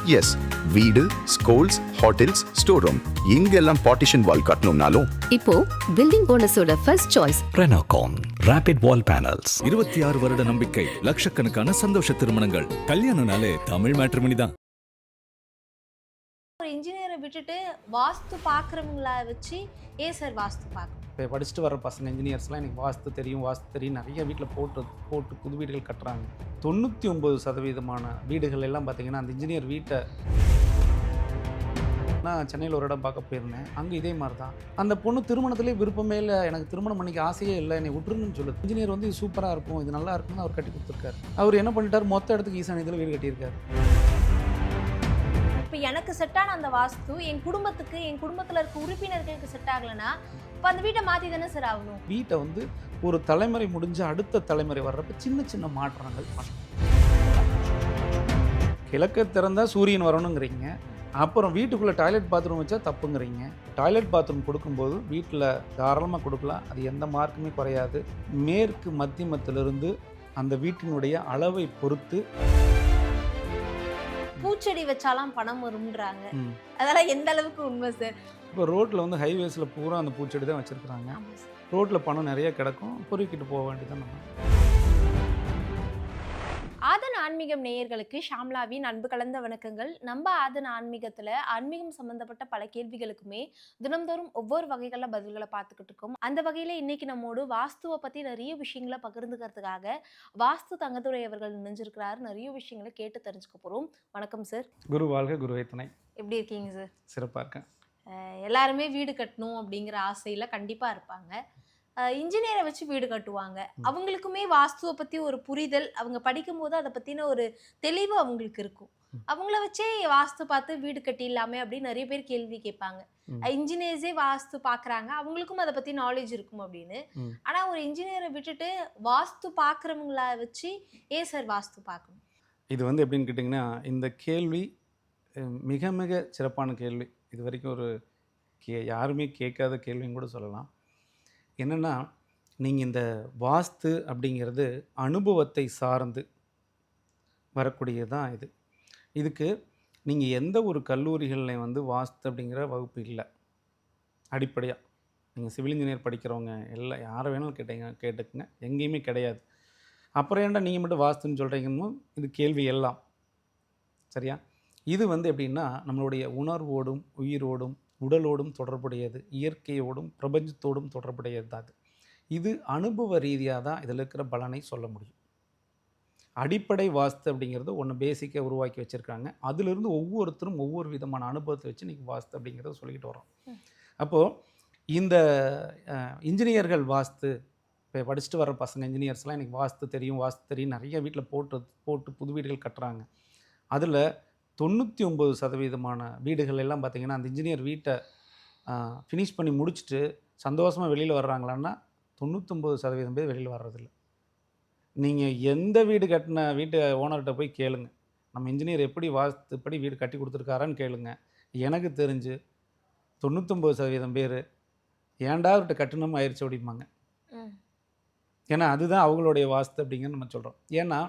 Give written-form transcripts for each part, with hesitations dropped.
S, வீடு, schools, hotels, store room இங்கெல்லாம் partition wall கட்டணும்னாலும் இப்போ பில்டிங் ஓனர்ஸோட first choice Renocon rapid wall panels. 26 வருட நம்பிக்கை, லட்சக்கணக்கான சந்தோஷ திருமணங்கள். கல்யாணம்னாலே தமிழ் மேட்ரிமோனி தான். ஒரு இன்ஜினியரை விட்டுட்டு வாஸ்து பார்க்குறவங்கள வச்சு ஏன் சார் வாஸ்து பார்க்கணும்? இப்போ படிச்சுட்டு வர பசங்க இன்ஜினியர்ஸ்லாம் எனக்கு வாஸ்து தெரியும் நிறைய வீட்டில் போட்டு புது வீடுகள் கட்டுறாங்க. 99% வீடுகள் எல்லாம் பார்த்தீங்கன்னா அந்த இன்ஜினியர் வீட்டை, நான் சென்னையில் ஒரு இடம் பார்க்க போயிருந்தேன். அங்கே இதே மாதிரி தான் அந்த பொண்ணு திருமணத்திலே விருப்பமே இல்லை, எனக்கு திருமணம் பண்ணிக்க ஆசையே இல்லை, என்னை விட்டுருன்னு சொல்லுது. இன்ஜினியர் வந்து இது சூப்பராக இருக்கும், இது நல்லா இருக்கும்னு அவர் கட்டி கொடுத்துருக்காரு. அவர் என்ன பண்ணிட்டார், மொத்த இடத்துக்கு ஈசானியத்தில் வீடு கட்டியிருக்காரு. இப்போ எனக்கு செட்டான அந்த வாஸ்து என் குடும்பத்தில் இருக்க உறுப்பினர்களுக்கு செட் ஆகலைன்னா இப்போ அந்த வீட்டை மாற்றி தானே சார் ஆகணும்? வீட்டை வந்து ஒரு தலைமுறை முடிஞ்சு அடுத்த தலைமுறை வர்றப்ப சின்ன சின்ன மாற்றங்கள் பண்ணணும். கிழக்க திறந்தால் சூரியன் வரணுங்கிறீங்க, அப்புறம் வீட்டுக்குள்ளே டாய்லெட் பாத்ரூம் வச்சா தப்புங்கிறீங்க. டாய்லெட் பாத்ரூம் கொடுக்கும்போது வீட்டில் தாராளமாக கொடுக்கலாம், அது எந்த மார்க்குமே குறையாது. மேற்கு மத்தியமத்திலிருந்து அந்த வீட்டினுடைய அளவை பொறுத்து பூச்செடி வச்சாலாம் பணம் வரும்ன்றாங்க, அதெல்லாம் எந்த அளவுக்கு உண்மை சார்? இப்போ ரோட்டில் வந்து ஹைவேஸில் பூரா அந்த பூச்செடி தான் வச்சுருக்குறாங்க. ரோட்டில் பணம் நிறைய கிடக்கும், பொறுக்கிட்டு போக வேண்டியதான். நம்ம ஆதன் ஆன்மீகம் நேயர்களுக்கு ஷாம்லாவின் அன்பு கலந்த வணக்கங்கள். நம்ம ஆதன் ஆன்மீகத்தில் ஆன்மீகம் சம்பந்தப்பட்ட பல கேள்விகளுக்குமே தினம்தோறும் ஒவ்வொரு வகைகளில் பதில்களை பார்த்துக்கிட்டு இருக்கோம். அந்த வகையில் இன்னைக்கு நம்மோடு வாஸ்துவை பற்றி நிறைய விஷயங்களை பகிர்ந்துக்கிறதுக்காக வாஸ்து தங்கத்துறை அவர்கள் நினைஞ்சிருக்கிறாரு. நிறைய விஷயங்களை கேட்டு தெரிஞ்சுக்க போகிறோம். வணக்கம் சார். குரு வாழ்க, குருவை துணை. எப்படி இருக்கீங்க சார்? சிறப்பாக இருக்கேன். எல்லாருமே வீடு கட்டணும் அப்படிங்கிற ஆசையில் கண்டிப்பாக இருப்பாங்க. இன்ஜினியரை வச்சு வீடு கட்டுவாங்க. அவங்களுக்குமே வாஸ்துவை பற்றி ஒரு புரிதல், அவங்க படிக்கும்போது அதை பற்றின ஒரு தெளிவு அவங்களுக்கு இருக்கும். அவங்கள வச்சே வாஸ்து பார்த்து வீடு கட்டிடலாமே அப்படின்னு நிறைய பேர் கேள்வி கேட்பாங்க. இன்ஜினியர்ஸே வாஸ்து பார்க்குறாங்க, அவங்களுக்கும் அதை பற்றி நாலேஜ் இருக்கும் அப்படின்னு. ஆனால் ஒரு இன்ஜினியரை விட்டுட்டு வாஸ்து பார்க்குறவங்கள வச்சு ஏன் சார் வாஸ்து பார்க்கணும்? இது வந்து எப்படின்னு கேட்டிங்கன்னா, இந்த கேள்வி மிக மிக சிறப்பான கேள்வி. இது வரைக்கும் ஒரு யாருமே கேட்காத கேள்வின்னு கூட சொல்லலாம். என்னென்னா, நீங்கள் இந்த வாஸ்து அப்படிங்கிறது அனுபவத்தை சார்ந்து வரக்கூடியது தான் இது. இதுக்கு நீங்கள் எந்த ஒரு கல்லூரிகளில் வந்து வாஸ்து அப்படிங்கிற வகுப்பு இல்லை. அடிப்படையாக நீங்கள் சிவில் இன்ஜினியர் படிக்கிறவங்க எல்லாம் யாரை வேணாலும் கேட்டுக்குங்க, எங்கேயுமே கிடையாது. அப்புறம் ஏன்டா நீங்கள் மட்டும் வாஸ்துன்னு சொல்கிறீங்கன்னு இது கேள்வி எல்லாம். சரியா? இது வந்து எப்படின்னா, நம்மளுடைய உணர்வோடும் உயிரோடும் உடலோடும் தொடர்புடையது, இயற்கையோடும் பிரபஞ்சத்தோடும் தொடர்புடையது தான் அது. இது அனுபவ ரீதியாக தான் இதில் இருக்கிற பலனை சொல்ல முடியும். அடிப்படை வாஸ்து அப்படிங்கிறது ஒன்று பேசிக்காக உருவாக்கி வச்சுருக்காங்க. அதிலிருந்து ஒவ்வொருத்தரும் ஒவ்வொரு விதமான அனுபவத்தை வச்சு இன்றைக்கி வாஸ்து அப்படிங்கிறத சொல்லிக்கிட்டு வரோம். அப்போது இந்த இன்ஜினியர்கள் வாஸ்து, இப்போ படிச்சுட்டு வர பசங்க இன்ஜினியர்ஸ்லாம் எனக்கு வாஸ்து தெரியும் நிறைய வீட்டில் போட்டு புது வீடுகள் கட்டுறாங்க. அதில் 99% வீடுகள் எல்லாம் பார்த்திங்கன்னா அந்த இன்ஜினியர் வீட்டை ஃபினிஷ் பண்ணி முடிச்சுட்டு சந்தோஷமாக வெளியில் வர்றாங்களான்னா 99% பேர் வெளியில் வர்றதில்ல. நீங்கள் எந்த வீடு கட்டின வீட்டு ஓனர்கிட்ட போய் கேளுங்க, நம்ம இன்ஜினியர் எப்படி வாஸ்துப்படி வீடு கட்டி கொடுத்துருக்காரான்னு கேளுங்க. எனக்கு தெரிஞ்சு 99% பேர் ஏன்டா அவர்கிட்ட கட்டணம் ஆயிடுச்சு அப்படிம்பாங்க. ஏன்னா அதுதான் அவங்களுடைய வாஸ்து அப்படிங்கிறது நம்ம சொல்கிறோம். ஏன்னா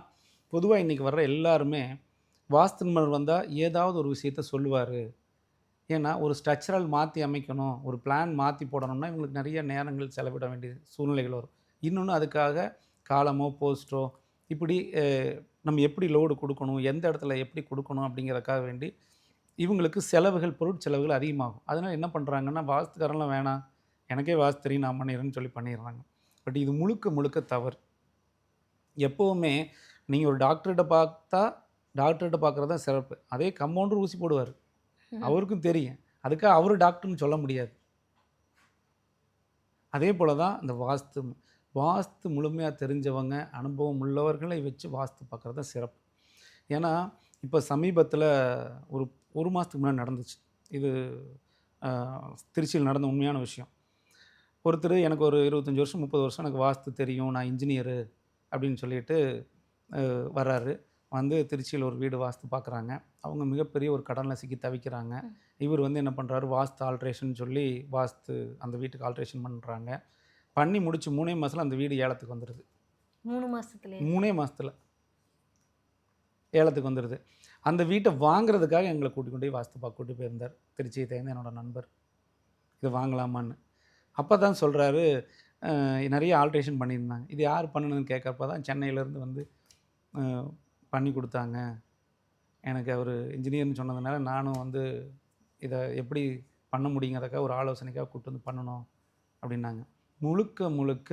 பொதுவாக இன்றைக்கி வர்ற எல்லாருமே வாஸ்து நிபுணர் வந்தால் ஏதாவது ஒரு விஷயத்த சொல்லுவார். ஏன்னா ஒரு ஸ்ட்ரக்சரல் மாற்றி அமைக்கணும், ஒரு பிளான் மாற்றி போடணும்னா இவங்களுக்கு நிறைய நேரங்கள் செலவிட வேண்டிய சூழ்நிலைகள் வரும். இன்னொன்று அதுக்காக காலமோ போஸ்ட்டோ இப்படி நம்ம எப்படி லோடு கொடுக்கணும், எந்த இடத்துல எப்படி கொடுக்கணும் அப்படிங்கிறதுக்காக வேண்டி இவங்களுக்கு செலவுகள், பொருட்செலவுகள் அதிகமாகும். அதனால் என்ன பண்ணுறாங்கன்னா, வாஸ்துக்காரெல்லாம் வேணாம், எனக்கே வாஸ்து தெரியும் நான் பண்ணிடுறேன்னு சொல்லி பண்ணிடுறாங்க. பட் இது முழுக்க தவறு. எப்போவுமே நீங்கள் ஒரு டாக்டர்கிட்ட பார்க்குறது தான் சிறப்பு. அதே கம்பவுண்டர் ஊசி போடுவார், அவருக்கும் தெரியும், அதுக்காக அவர் டாக்டர்னு சொல்ல முடியாது. அதே போல் தான் இந்த வாஸ்து முழுமையாக தெரிஞ்சவங்க, அனுபவம் உள்ளவர்களை வச்சு வாஸ்து பார்க்குறது தான் சிறப்பு. ஏன்னா இப்போ சமீபத்தில் ஒரு மாதத்துக்கு முன்னாடி நடந்துச்சு, இது திருச்சியில் நடந்த உண்மையான விஷயம். ஒருத்தர் எனக்கு ஒரு 25 வருஷம் 30 வருஷம் எனக்கு வாஸ்து தெரியும், நான் இன்ஜினியரு அப்படின்னு சொல்லிட்டு வர்றாரு. வந்து திருச்சியில் ஒரு வீடு வாஸ்து பார்க்குறாங்க. அவங்க மிகப்பெரிய ஒரு கடனில் சிக்கி தவிக்கிறாங்க. இவர் வந்து என்ன பண்ணுறாரு, வாஸ்து ஆல்ட்ரேஷன் சொல்லி வாஸ்து அந்த வீட்டுக்கு ஆல்ட்ரேஷன் பண்ணுறாங்க. பண்ணி முடிச்சு 3 மாதத்தில் அந்த வீடு ஏலத்துக்கு வந்துடுது. 3 மாதத்துல 3 மாதத்தில் ஏலத்துக்கு வந்துடுது. அந்த வீட்டை வாங்குறதுக்காக எங்களை கூட்டிக் கொண்டு போய் வாஸ்து பார்க்க கூட்டி போயிருந்தார். திருச்சியை சேர்ந்த என்னோட நண்பர். இது வாங்கலாமான்னு. அப்போ தான் சொல்கிறாரு, நிறைய ஆல்ட்ரேஷன் பண்ணியிருந்தாங்க. இது யார் பண்ணுனதுன்னு கேட்கறப்ப தான் சென்னையிலேருந்து வந்து பண்ணி கொடுத்தாங்க. எனக்கு அவர் இன்ஜினியர்னு சொன்னதுனால நானும் வந்து இதை எப்படி பண்ண முடியுங்கிறதுக்காக ஒரு ஆலோசனைக்காக கூப்பிட்டு வந்து பண்ணணும் அப்படின்னாங்க. முழுக்க முழுக்க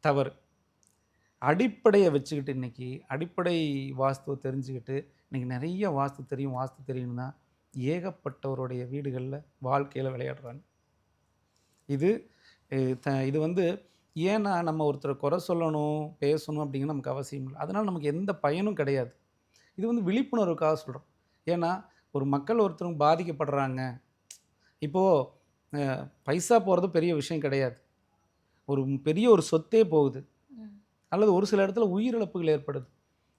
தவறு. அடிப்படையை வச்சுக்கிட்டு இன்றைக்கி அடிப்படை வாஸ்துவை தெரிஞ்சுக்கிட்டு இன்றைக்கி நிறைய வாஸ்து தெரியும்னா ஏகப்பட்டவருடைய வீடுகளில் வாழ்க்கையில் விளையாடுறாங்க. இது வந்து ஏன்னா நம்ம ஒருத்தரை குறை சொல்லணும் பேசணும் அப்படிங்கிற நமக்கு அவசியம் இல்லை. அதனால் நமக்கு எந்த பயனும் கிடையாது. இது வந்து விழிப்புணர்வுக்காக சொல்கிறோம். ஏன்னா ஒரு மக்கள் ஒருத்தரும் பாதிக்கப்படுறாங்க. இப்போது பைசா போகிறது பெரிய விஷயம் கிடையாது. ஒரு பெரிய ஒரு சொத்தே போகுது, அல்லது ஒரு சில இடத்துல உயிரிழப்புகள் ஏற்படுது,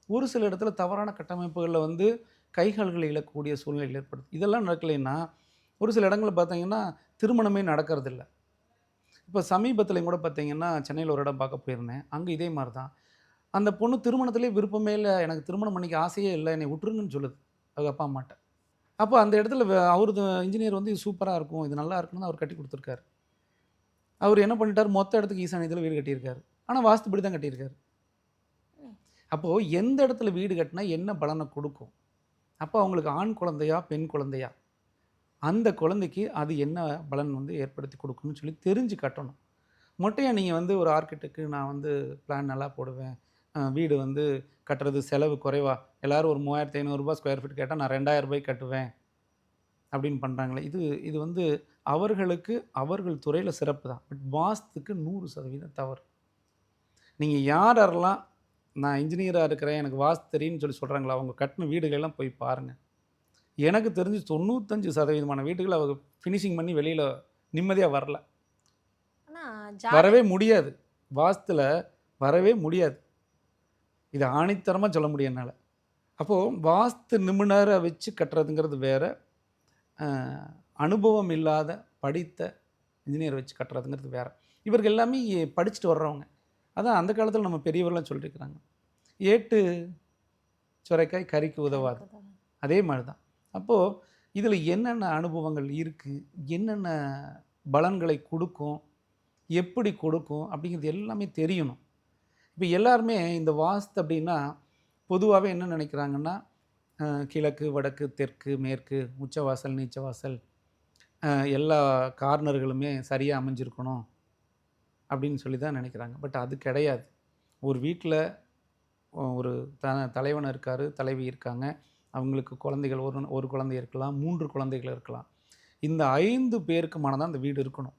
ஒரு சில இடத்துல தவறான கட்டமைப்புகளில் வந்து கைகால்களை இழக்கக்கூடிய சூழ்நிலை ஏற்படுது. இதெல்லாம் நடக்கலைன்னா ஒரு சில இடங்களில் பார்த்தீங்கன்னா திருமணமே நடக்கிறதில்ல. இப்போ சமீபத்தில் கூட பார்த்தீங்கன்னா சென்னையில் ஒரு இடம் பார்க்க போயிருந்தேன். அங்கே இதே மாதிரி தான் அந்த பொண்ணு திருமணத்திலே விருப்பமே இல்லை, எனக்கு திருமணம் பண்ணிக்க ஆசையே இல்லை, என்னை விட்டுருங்கன்னு சொல்லுது அவங்க அப்பா அம்மாட்ட. அப்போ அந்த இடத்துல அவரு இன்ஜினியர் வந்து இது சூப்பராக இருக்கும், இது நல்லா இருக்குன்னு அவர் கட்டி கொடுத்துருக்காரு. அவர் என்ன பண்ணிட்டார், மொத்த இடத்துக்கு ஈசானியத்தில் வீடு கட்டியிருக்காரு. ஆனால் வாஸ்துபடி தான் கட்டியிருக்காரு. அப்போது எந்த இடத்துல வீடு கட்டினா என்ன பலனை கொடுக்கும், அப்போ அவங்களுக்கு ஆண் குழந்தையா பெண் குழந்தையா, அந்த குழந்தைக்கு அது என்ன பலன் வந்து ஏற்படுத்தி கொடுக்குன்னு சொல்லி தெரிஞ்சு கட்டணும். மொட்டையாக நீங்கள் வந்து ஒரு ஆர்கிடெக்ட்டுக்கு நான் வந்து பிளான் நல்லா போடுவேன், வீடு வந்து கட்டுறது செலவு குறைவா, எல்லோரும் ஒரு 3500 ஸ்கொயர் ஃபீட் கேட்டால் நான் 2000 ரூபாய்க்கு கட்டுவேன் அப்படின்னு பண்ணுறாங்களே. இது வந்து அவர்களுக்கு அவர்கள் துறையில் சிறப்பு தான். பட் வாஸ்துக்கு 100% தவறு. நீங்கள் யாரெல்லாம் நான் இன்ஜினியராக இருக்கிறேன் எனக்கு வாஸ்து தெரியும்னு சொல்லி சொல்கிறாங்களா, அவங்க கட்டின வீடுகளெல்லாம் போய் பாருங்கள். எனக்கு தெரிஞ்சு 95% வீடுகள் அவங்க ஃபினிஷிங் பண்ணி வெளியில் நிம்மதியாக வரல, வரவே முடியாது. வாஸ்துல வரவே முடியாது. இதை ஆணித்தரமாக சொல்ல முடியும் என்னால். அப்போது வாஸ்து நிபுணரை வச்சு கட்டுறதுங்கிறது வேறு, அனுபவம் இல்லாத படித்த இன்ஜினியரை வச்சு கட்டுறதுங்கிறது வேறு. இவர்கள் எல்லாமே படிச்சுட்டு வர்றவங்க. அதான் அந்த காலத்தில் நம்ம பெரியவர்கள்லாம் சொல்லியிருக்கிறாங்க, ஏட்டு சுரைக்காய் கறிக்கு உதவாது. அதே மாதிரி தான். அப்போது இதில் என்னென்ன அனுபவங்கள் இருக்குது, என்னென்ன பலன்களை கொடுக்கும், எப்படி கொடுக்கும் அப்படிங்கிறது எல்லாமே தெரியணும். இப்போ எல்லாருமே இந்த வாஸ்து அப்படின்னா பொதுவாகவே என்ன நினைக்கிறாங்கன்னா, கிழக்கு வடக்கு தெற்கு மேற்கு உச்சவாசல் நீச்சவாசல் எல்லா கார்னர்களுமே சரியாக அமைஞ்சிருக்கணும் அப்படின்னு சொல்லி தான் நினைக்கிறாங்க. பட் அது கிடையாது. ஒரு வீட்டில் ஒரு தலைவன் இருக்கார், தலைவி இருக்காங்க, அவங்களுக்கு குழந்தைகள் ஒரு குழந்தை இருக்கலாம், 3 குழந்தைகள் இருக்கலாம். இந்த 5 பேருக்குமான தான் அந்த வீடு இருக்கணும்.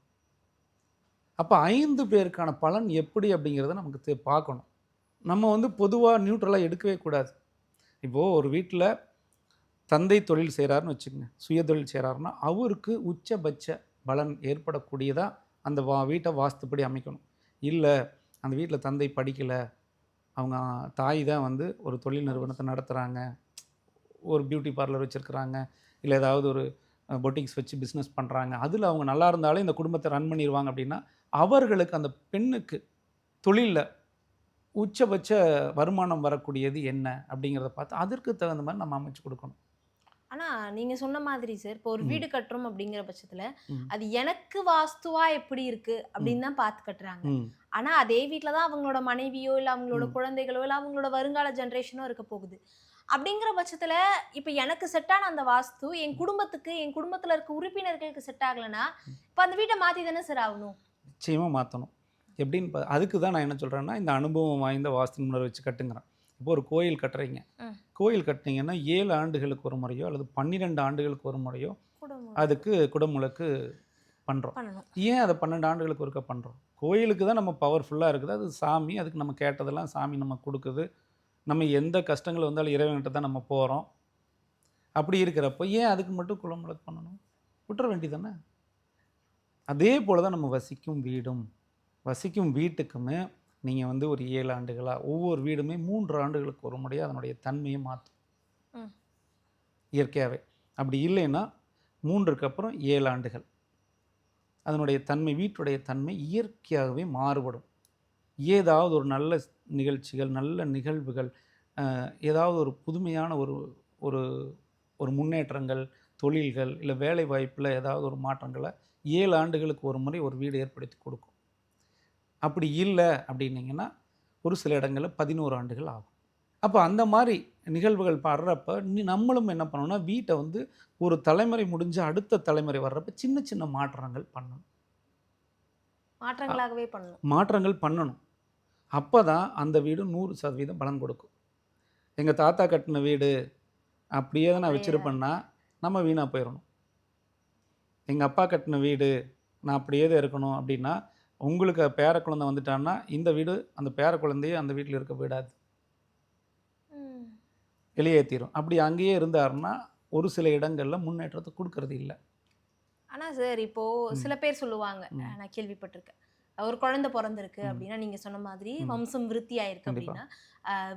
அப்போ 5 பேருக்கான பலன் எப்படி அப்படிங்கிறத நமக்கு பார்க்கணும். நம்ம வந்து பொதுவாக நியூட்ரலாக எடுக்கவே கூடாது. இப்போது ஒரு வீட்டில் தந்தை தொழில் செய்கிறாருன்னு வச்சுக்கோங்க, சுய தொழில் செய்கிறாருன்னா அவருக்கு உச்சபட்ச பலன் ஏற்படக்கூடியதாக அந்த வீட்டை வாஸ்துப்படி அமைக்கணும். இல்லை அந்த வீட்டில் தந்தை படிக்கலை, அவங்க தாய் தான் வந்து ஒரு தொழில் நிறுவனத்தை நடத்துகிறாங்க, ஒரு பியூட்டி பார்லர் வச்சுருக்குறாங்க, இல்லை ஏதாவது ஒரு பொட்டிக்ஸ் வச்சு பிஸ்னஸ் பண்ணுறாங்க, அதில் அவங்க நல்லா இருந்தாலே இந்த குடும்பத்தை ரன் பண்ணிடுவாங்க அப்படின்னா அவர்களுக்கு அந்த பெண்ணுக்கு தொழிலில் உச்சபட்ச வருமானம் வரக்கூடியது என்ன அப்படிங்கிறத பார்த்து அதற்கு தகுந்த மாதிரி நம்ம அமைச்சு கொடுக்கணும். ஆனால் நீங்கள் சொன்ன மாதிரி சார், இப்போ ஒரு வீடு கட்டுறோம் அப்படிங்கிற பட்சத்தில் அது எனக்கு வாஸ்துவா எப்படி இருக்கு அப்படின்னு தான் பார்த்து கட்டுறாங்க. ஆனால் அதே வீட்டில் தான் அவங்களோட மனைவியோ இல்லை அவங்களோட குழந்தைகளோ இல்லை அவங்களோட வருங்கால ஜென்ரேஷனோ இருக்க போகுது. அப்படிங்கிற பட்சத்தில் இப்போ எனக்கு செட்டான அந்த வாஸ்து என் குடும்பத்துக்கு, என் குடும்பத்தில் இருக்க உறுப்பினர்களுக்கு செட் ஆகலைன்னா இப்போ அந்த வீட்டை மாற்றி தானே சார் ஆகணும்? நிச்சயமாக மாற்றணும். எப்படின்னு அதுக்கு தான் நான் என்ன சொல்கிறேன்னா, இந்த அனுபவம் வாய்ந்த வாஸ்து நிபுணரை வச்சு கட்டுங்கிறேன். இப்போ ஒரு கோயில் கட்டுறீங்க, கோயில் கட்டினீங்கன்னா 7 ஆண்டுகளுக்கு ஒரு முறையோ அல்லது 12 ஆண்டுகளுக்கு ஒரு முறையோ அதுக்கு குடமுழுக்கு பண்ணுறோம். ஏன் அதை 12 ஆண்டுகளுக்கு ஒருக்க பண்ணுறோம்? கோயிலுக்கு தான் நம்ம பவர்ஃபுல்லாக இருக்குது, அது சாமி, அதுக்கு நம்ம கேட்டதெல்லாம் சாமி நம்ம கொடுக்குது, நம்ம எந்த கஷ்டங்கள் வந்தாலும் இறைவன்கிட்ட தான் நம்ம போகிறோம். அப்படி இருக்கிறப்போ ஏன் அதுக்கு மட்டும் குடமுழுக்கு பண்ணணும்? விட்டுற வேண்டியதானே? அதே போல் தான் நம்ம வசிக்கும் வீட்டுக்குமே நீங்கள் வந்து ஒரு 7 ஆண்டுகளாக ஒவ்வொரு வீடுமே 3 ஆண்டுகளுக்கு ஒரு முறையாக அதனுடைய தன்மையை மாற்றும் இயற்கையாகவே. அப்படி இல்லைன்னா 3க்கு அப்புறம் 7 ஆண்டுகள் அதனுடைய தன்மை, வீட்டுடைய தன்மை இயற்கையாகவே மாறுபடும். ஏதாவது ஒரு நல்ல நிகழ்ச்சிகள், நல்ல நிகழ்வுகள், ஏதாவது ஒரு புதுமையான ஒரு ஒரு முன்னேற்றங்கள், தொழில்கள் இல்லை வேலை வாய்ப்பில் ஏதாவது ஒரு மாற்றங்களை 7 ஆண்டுகளுக்கு ஒரு முறை ஒரு வீடு ஏற்படுத்தி கொடுக்கும். அப்படி இல்லை அப்படின்னீங்கன்னா ஒரு சில இடங்களில் 11 ஆண்டுகள் ஆகும். அப்போ அந்த மாதிரி நிகழ்வுகள் வர்றப்ப நம்மளும் என்ன பண்ணணும்னா வீட்டை வந்து ஒரு தலைமுறை முடிஞ்சு அடுத்த தலைமுறை வர்றப்ப சின்ன சின்ன மாற்றங்கள் பண்ணணும். மாற்றங்களாகவே பண்ணணும். மாற்றங்கள் பண்ணணும். அப்போ தான் அந்த வீடு 100% பலன் கொடுக்கும். எங்கள் தாத்தா கட்டின வீடு அப்படியே தான் நான் வச்சுருப்பேன்னா நம்ம வீணாக போயிடணும். எங்கள் அப்பா கட்டின வீடு நான் அப்படியே தான் இருக்கணும் அப்படின்னா உங்களுக்கு பேர குழந்தை வந்துட்டான்னா இந்த வீடு அந்த பேர குழந்தையே அந்த வீட்டில் இருக்க விடாது, வெளியேற்றிடும். அப்படி அங்கேயே இருந்தாருன்னா ஒரு சில இடங்களில் முன்னேற்றத்தை கொடுக்கறது இல்லை. ஆனால் சார் இப்போ சில பேர் சொல்லுவாங்க, நான் கேள்விப்பட்டிருக்கேன், ஒரு குழந்தை பிறந்திருக்கு அப்படின்னா நீங்க சொன்ன மாதிரி வம்சம் விருத்தி ஆயிருக்கு அப்படின்னா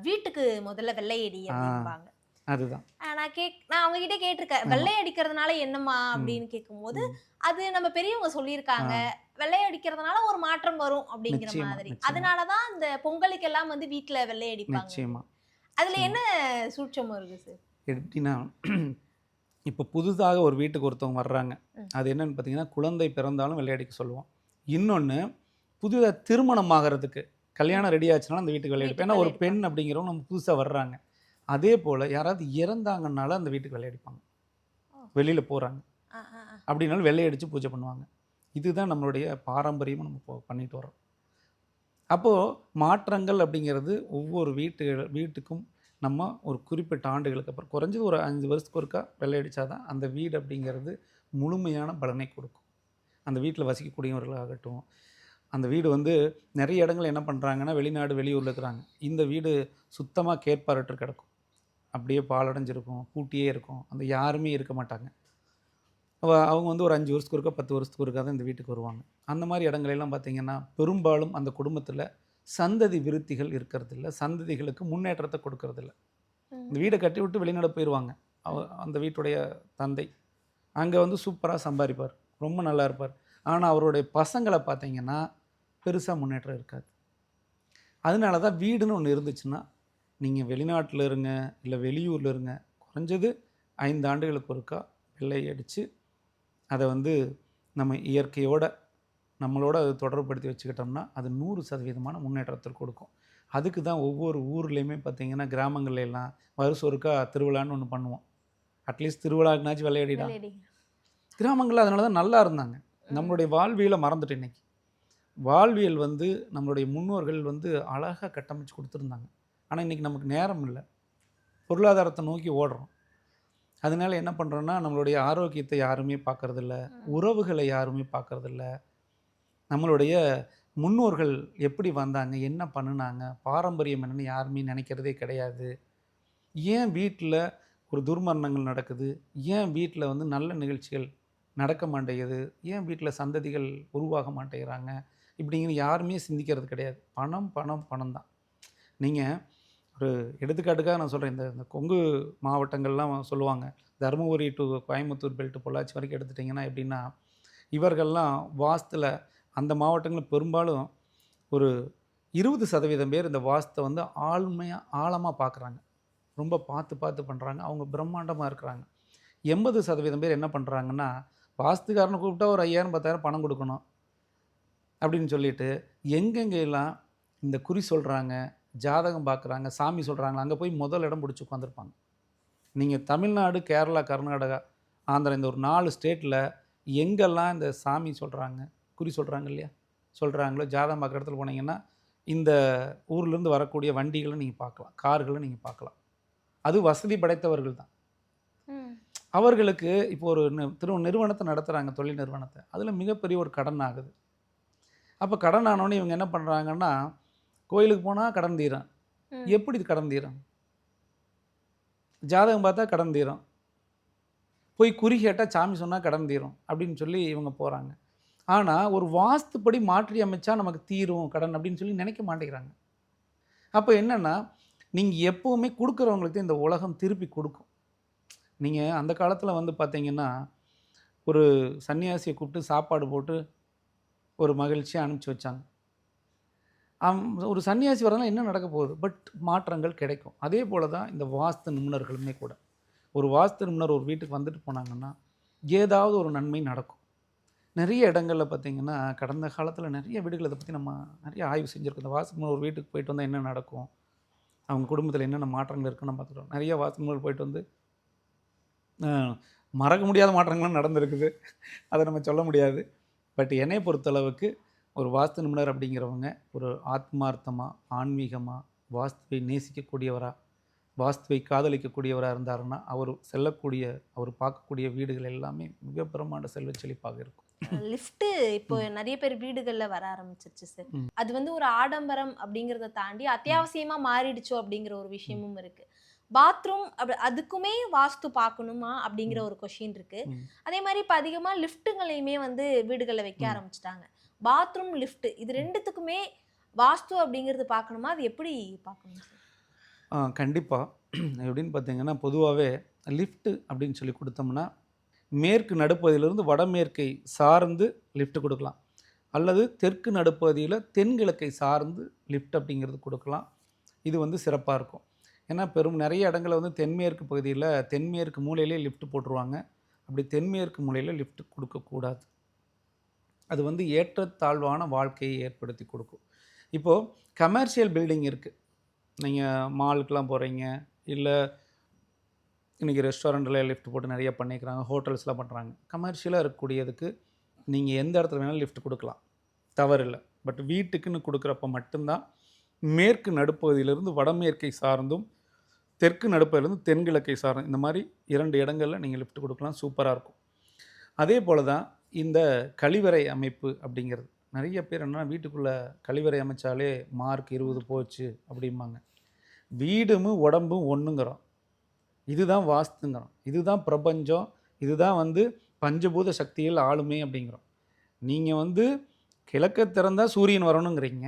வீட்டுக்கு முதல்ல வெள்ளையடி அப்படிம்பாங்க. அதுதான் நான் அவங்க கிட்ட கேட்டிருக்கேன், வெள்ளை அடிக்கிறதுனால என்னம்மா அப்படின்னு கேட்கும்போது அது நம்ம பெரியவங்க சொல்லியிருக்காங்க, வெள்ளை அடிக்கிறதுனால ஒரு மாற்றம் வரும் அப்படிங்கிற மாதிரி. அதனாலதான் இந்த பொங்கலுக்கு எல்லாம் வந்து வீட்டுல வெள்ளை அடிப்பாங்க. அதுல என்ன சூட்சமும் இருக்கு சார்? எப்படின்னா இப்போ புதுதாக ஒரு வீட்டுக்கு ஒருத்தவங்க வர்றாங்க, அது என்னன்னு பார்த்தீங்கன்னா குழந்தை பிறந்தாலும் வெள்ளை அடிக்க சொல்லுவோம். இன்னொன்று புதுதாக திருமணம் ஆகிறதுக்கு கல்யாணம் ரெடி ஆச்சுனாலும் அந்த வீட்டுக்கு வெள்ளை அடிப்போம். ஏன்னா ஒரு பெண் அப்படிங்கிறவங்க நம்ம புதுசாக வர்றாங்க. அதே போல் யாராவது இறந்தாங்கன்னால அந்த வீட்டுக்கு வெள்ளை அடிப்பாங்க. வெளியில் போகிறாங்க அப்படின்னாலும் வெள்ளை அடித்து பூஜை பண்ணுவாங்க. இதுதான் நம்மளுடைய பாரம்பரியமாக நம்ம பண்ணிட்டு வரோம். அப்போது மாற்றங்கள் அப்படிங்கிறது ஒவ்வொரு வீட்டுக்கும் நம்ம ஒரு குறிப்பிட்ட ஆண்டுகளுக்கு அப்புறம் குறைஞ்சது ஒரு 5 வருஷத்துக்கு ஒருக்கா வெள்ளை அடித்தா தான் அந்த வீடு அப்படிங்கிறது முழுமையான பலனை கொடுக்கும். அந்த வீட்டில் வசிக்கக்கூடியவர்களாகட்டும், அந்த வீடு வந்து நிறைய இடங்கள் என்ன பண்ணுறாங்கன்னா வெளிநாடு வெளியூரில் இருக்கிறாங்க, இந்த வீடு சுத்தமாக கேட்பாரற்று கிடக்கும், அப்படியே பாலடைஞ்சிருக்கும், பூட்டியே இருக்கும், அந்த யாருமே இருக்க மாட்டாங்க. அவங்க வந்து ஒரு 5 வருஷத்துக்கு ஒருக்கா 10 வருஷத்துக்கு ஒருக்கா தான் இந்த வீட்டுக்கு வருவாங்க. அந்த மாதிரி இடங்களெல்லாம் பார்த்திங்கன்னா பெரும்பாலும் அந்த குடும்பத்தில் சந்ததி விருத்திகள் இருக்கிறதில்ல, சந்ததிகளுக்கு முன்னேற்றத்தை கொடுக்கறதில்ல. இந்த வீடை கட்டி விட்டு வெளிநாடு போயிடுவாங்க. அந்த வீட்டுடைய தந்தை அங்கே வந்து சூப்பராக சம்பாதிப்பார், ரொம்ப நல்லா இருப்பார். ஆனால் அவருடைய பசங்களை பார்த்திங்கன்னா பெருசாக முன்னேற்றம் இருக்காது. அதனால தான் வீடுன்னு ஒன்று இருந்துச்சுன்னா நீங்கள் வெளிநாட்டில் இருங்க இல்லை வெளியூரில் இருங்க, குறைஞ்சது 5 ஆண்டுகளுக்கு ஒருக்கா வெள்ளை அடித்து அதை வந்து நம்ம இயற்கையோட நம்மளோட அது தொடர்புபடுத்தி வச்சுக்கிட்டோம்னா அது 100% முன்னேற்றத்தில் கொடுக்கும். அதுக்கு தான் ஒவ்வொரு ஊர்லேயுமே பார்த்திங்கன்னா கிராமங்கள்ல எல்லாம் வருஷம் ஒருக்கா திருவிழான்னு ஒன்று பண்ணுவோம். அட்லீஸ்ட் திருவிழாக்குனாச்சும் விளையாடிடா. கிராமங்களில் அதனால தான் நல்லா இருந்தாங்க. நம்மளுடைய வாழ்வியலை மறந்துட்டு இன்னைக்கு வாழ்வியல் வந்து நம்மளுடைய முன்னோர்கள் வந்து அழகாக கட்டமைச்சு கொடுத்துருந்தாங்க. ஆனால் இன்றைக்கி நமக்கு நேரம் இல்லை, பொருளாதாரத்தை நோக்கி ஓடுறோம். அதனால என்ன பண்ணுறோன்னா நம்மளுடைய ஆரோக்கியத்தை யாருமே பார்க்குறதில்ல, உறவுகளை யாருமே பார்க்குறதில்ல, நம்மளுடைய முன்னோர்கள் எப்படி வந்தாங்க, என்ன பண்ணினாங்க, பாரம்பரியம் என்னன்னு யாருமே நினைக்கிறதே கிடையாது. ஏன் வீட்டில் ஒரு துர்மரணங்கள் நடக்குது, ஏன் வீட்டில் வந்து நல்ல நிகழ்ச்சிகள் நடக்க மாட்டேங்குது, ஏன் வீட்டில் சந்ததிகள் உருவாக மாட்டேங்கிறாங்க இப்படிங்கிற யாருமே சிந்திக்கிறது கிடையாது. பணம் பணம் பணம் தான். நீங்கள் ஒரு எடுத்துக்காட்டுக்காக நான் சொல்கிறேன், இந்த கொங்கு மாவட்டங்கள்லாம் சொல்லுவாங்க, தருமபுரி டு கோயம்புத்தூர் பெல்ட் பொள்ளாச்சி வரைக்கும் எடுத்துட்டிங்கன்னா எப்படின்னா இவர்கள்லாம் வாஸ்துல அந்த மாவட்டங்களில் பெரும்பாலும் ஒரு 20% பேர் இந்த வாஸ்தை வந்து ஆழமாக பார்க்குறாங்க, ரொம்ப பார்த்து பார்த்து பண்ணுறாங்க, அவங்க பிரம்மாண்டமாக இருக்கிறாங்க. 80% பேர் என்ன பண்ணுறாங்கன்னா வாஸ்துக்காரனை கூப்பிட்டா ஒரு 5000 10,000 பணம் கொடுக்கணும் அப்படின்னு சொல்லிட்டு எங்கெங்கெல்லாம் இந்த குறி சொல்கிறாங்க, ஜாதகம் பார்க்குறாங்க, சாமி சொல்கிறாங்க, அங்கே போய் முதல் இடம் பிடிச்சி உட்காந்துருப்பாங்க. நீங்கள் தமிழ்நாடு, கேரளா, கர்நாடகா, ஆந்திரா இந்த ஒரு 4 ஸ்டேட்டில் எங்கெல்லாம் இந்த சாமி சொல்கிறாங்க, குறி சொல்கிறாங்க இல்லையா, சொல்கிறாங்களோ ஜாதகம் பார்க்குற இடத்துல போனீங்கன்னா இந்த ஊர்லேருந்து வரக்கூடிய வண்டிகளை நீங்கள் பார்க்கலாம், கார்களை நீங்கள் பார்க்கலாம். அது வசதி படைத்தவர்கள் தான். அவர்களுக்கு இப்போ ஒரு நிறுவனத்தை நடத்துகிறாங்க, தொழில் நிறுவனத்தை, அதில் மிகப்பெரிய ஒரு கடன் ஆகுது. அப்போ கடன் ஆனோடனே இவங்க என்ன பண்ணுறாங்கன்னா கோயிலுக்கு போனால் கடன் தீரும். எப்படி கடன் தீரும்? ஜாதகம் பார்த்தா கடன் தீரும், போய் குறி கேட்டால் சாமி சொன்னால் கடன் தீரும் அப்படின்னு சொல்லி இவங்க போகிறாங்க. ஆனால் ஒரு வாஸ்துப்படி மாற்றி அமைச்சா நமக்கு தீரும் கடன் அப்படின்னு சொல்லி நினைக்க மாட்டேங்கிறாங்க. அப்போ என்னென்னா நீங்கள் எப்போவுமே கொடுக்குறவங்களுக்கு இந்த உலகம் திருப்பி கொடுக்கும். நீங்கள் அந்த காலத்தில் வந்து பார்த்தீங்கன்னா ஒரு சன்னியாசியை கூப்பிட்டு சாப்பாடு போட்டு ஒரு மகிழ்ச்சியாக அனுப்பிச்சி வச்சாங்க. ஒரு சன்னியாசி வரலாம் என்ன நடக்க போகுது, பட் மாற்றங்கள் கிடைக்கும். அதே போல் தான் இந்த வாஸ்து நிபுணர்களுமே கூட ஒரு வாஸ்து நிபுணர் ஒரு வீட்டுக்கு வந்துட்டு போனாங்கன்னா ஏதாவது ஒரு நன்மை நடக்கும். நிறைய இடங்களில் பார்த்திங்கன்னா கடந்த காலத்தில் நிறைய வீடுகள் இதை பற்றி நம்ம நிறைய ஆய்வு செஞ்சுருக்கோம். இந்த வாஸ்து நிபுணர் ஒரு வீட்டுக்கு போயிட்டு வந்தால் என்ன நடக்கும், அவங்க குடும்பத்தில் என்னென்ன மாற்றங்கள் இருக்குன்னு பார்த்துக்கிறோம். நிறைய வாஸ்து நிபுணர் போயிட்டு வந்து மறக்க முடியாத மாற்றங்கள்லாம் நடந்திருக்குது, அதை நம்ம சொல்ல முடியாது. பட் என்னை பொறுத்தளவுக்கு ஒரு வாஸ்து நிபுணர் அப்படிங்கிறவங்க ஒரு ஆத்மார்த்தமாக, ஆன்மீகமாக, வாஸ்துவை நேசிக்கக்கூடியவராக, வாஸ்துவை காதலிக்கக்கூடியவராக இருந்தாருன்னா அவர் செல்லக்கூடிய, அவர் பார்க்கக்கூடிய வீடுகள் எல்லாமே மிக பிரமாண்ட செல்வ செழிப்பாக இருக்கும். லிஃப்ட் இப்போ நிறைய பேர் வீடுகள்ல வர ஆரம்பிச்சிருச்சு சார். அது வந்து ஒரு ஆடம்பரம் அப்படிங்கறத தாண்டி அத்தியாவசியமா மாறிடுச்சோ அப்படிங்கிற ஒரு விஷயமும் இருக்கு. பாத்ரூம் அதுக்குமே வாஸ்து பார்க்கணுமா அப்படிங்கிற ஒரு கொஸ்டின் இருக்கு. அதே மாதிரி இப்போ அதிகமா லிஃப்ட்டுங்களையுமே வந்து வீடுகளில் வைக்க ஆரம்பிச்சிட்டாங்க. பாத்ரூம், லிஃப்ட் இது ரெண்டுத்துக்குமே வாஸ்து அப்படிங்கிறது பார்க்கணுமா, அது எப்படி பார்க்கணும் சார்? கண்டிப்பாக. எப்படின்னு பார்த்தீங்கன்னா பொதுவாகவே லிஃப்ட்டு அப்படின்னு சொல்லி கொடுத்தோம்னா மேற்கு நடுப்பகுதியிலிருந்து வடமேற்கை சார்ந்து லிஃப்ட் கொடுக்கலாம், அல்லது தெற்கு நடுப்பகுதியில் தென்கிழக்கை சார்ந்து லிஃப்ட் அப்படிங்கிறது கொடுக்கலாம். இது வந்து சிறப்பாக இருக்கும். ஏன்னா நிறைய இடங்களில் வந்து தென்மேற்கு பகுதியில் தென்மேற்கு மூலையிலே லிஃப்ட் போட்டுருவாங்க. அப்படி தென்மேற்கு மூலையில் லிஃப்ட் கொடுக்கக்கூடாது. அது வந்து ஏற்றத்தாழ்வான வாழ்க்கையை ஏற்படுத்தி கொடுக்கும். இப்போது கமர்ஷியல் பில்டிங் இருக்குது, நீங்கள் மாலுக்கெலாம் போகிறீங்க, இல்லை இன்றைக்கி ரெஸ்டாரண்ட்டில் லிஃப்ட் போட்டு நிறைய பண்ணிக்கிறாங்க, ஹோட்டல்ஸ்லாம் பண்ணுறாங்க. கமர்ஷியலாக இருக்கக்கூடியதுக்கு நீங்கள் எந்த இடத்துல வேணாலும் லிஃப்ட் கொடுக்கலாம், தவறில்லை. பட் வீட்டுக்குன்னு கொடுக்குறப்ப மட்டும்தான் மேற்கு நடுப்பகுதியிலிருந்து வடமேற்கை சார்ந்தும் தெற்கு நடுப்பகுதியிலிருந்து தென்கிழக்கை சார்ந்தும் இந்த மாதிரி 2 இடங்களில் நீங்கள் லிஃப்ட் கொடுக்கலாம், சூப்பராக இருக்கும். அதே போல் தான் இந்த கழிவறை அமைப்பு அப்படிங்கிறது. நிறைய பேர் என்னென்னா வீட்டுக்குள்ளே கழிவறை அமைச்சாலே மார்க் 20 போச்சு அப்படிம்பாங்க. வீடும் உடம்பும் ஒன்றுங்கிறோம், இதுதான் வாஸ்துங்கிறோம், இதுதான் பிரபஞ்சம், இதுதான் வந்து பஞ்சபூத சக்தியில் ஆளுமை அப்படிங்கிறோம். நீங்கள் வந்து கிழக்க திறந்தால் சூரியன் வரணுங்கிறீங்க,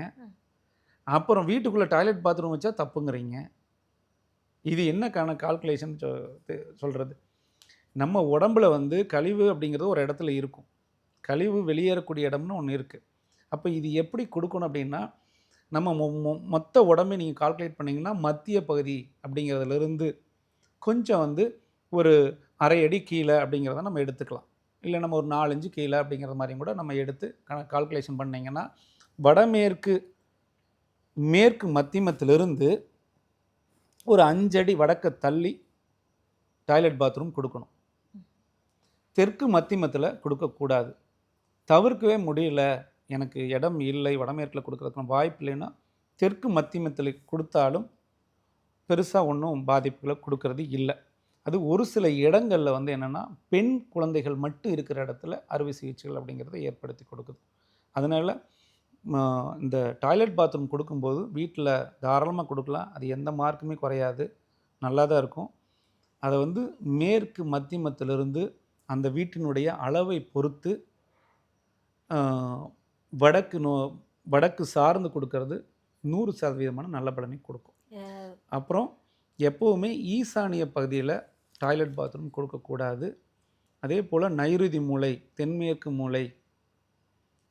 அப்புறம் வீட்டுக்குள்ளே டாய்லெட் பாத்ரூம் வச்சா தப்புங்கிறீங்க. இது என்ன கால்குலேஷன் சொல்கிறது? நம்ம உடம்பில் வந்து கழிவு அப்படிங்கிறது ஒரு இடத்துல இருக்கும், கழிவு வெளியேறக்கூடிய இடம்னு ஒன்று இருக்குது. அப்போ இது எப்படி கொடுக்கணும் அப்படின்னா, நம்ம மொத்த உடம்பை நீங்கள் கால்குலேட் பண்ணிங்கன்னா மத்திய பகுதி அப்படிங்கிறதுலேருந்து கொஞ்சம் வந்து ஒரு 1/2 அடி கீழே அப்படிங்கிறத நம்ம எடுத்துக்கலாம், இல்லை நம்ம ஒரு 4 இன்ச்சு கீழே அப்படிங்கிற மாதிரியும் கூட நம்ம எடுத்து கால்குலேஷன் பண்ணிங்கன்னா வடமேற்கு மேற்கு மத்தியமத்திலிருந்து ஒரு 5 அடி வடக்க தள்ளி டாய்லெட் பாத்ரூம் கொடுக்கணும். தெற்கு மத்தியமத்தில் கொடுக்கக்கூடாது. தவிர்க்கவே முடியல, எனக்கு இடம் இல்லை, வடமேற்கில் கொடுக்குறதுக்கு வாய்ப்பு இல்லைன்னா தெற்கு மத்தியமத்தில் கொடுத்தாலும் பெருசாக ஒன்றும் பாதிப்புகளை கொடுக்கறது இல்லை. அது ஒரு சில இடங்களில் வந்து என்னென்னா பெண் குழந்தைகள் மட்டும் இருக்கிற இடத்துல அறுவை சிகிச்சைகள் அப்படிங்கிறத ஏற்படுத்தி கொடுக்குது. அதனால் இந்த டாய்லெட் பாத்ரூம் கொடுக்கும்போது வீட்டில் தாராளமாக கொடுக்கலாம், அது எந்த மார்க்குமே குறையாது, நல்லா தான் இருக்கும். அதை வந்து மேற்கு மத்தியமத்திலிருந்து அந்த வீட்டினுடைய அளவை பொறுத்து வடக்கு சார்ந்து கொடுக்கறது 100% நல்ல பலனை கொடுக்கும். அப்புறம் எப்போவுமே ஈசானிய பகுதியில் டாய்லெட் பாத்ரூம் கொடுக்கக்கூடாது. அதே போல் நைருதி மூலை, தென்மேற்கு மூலை,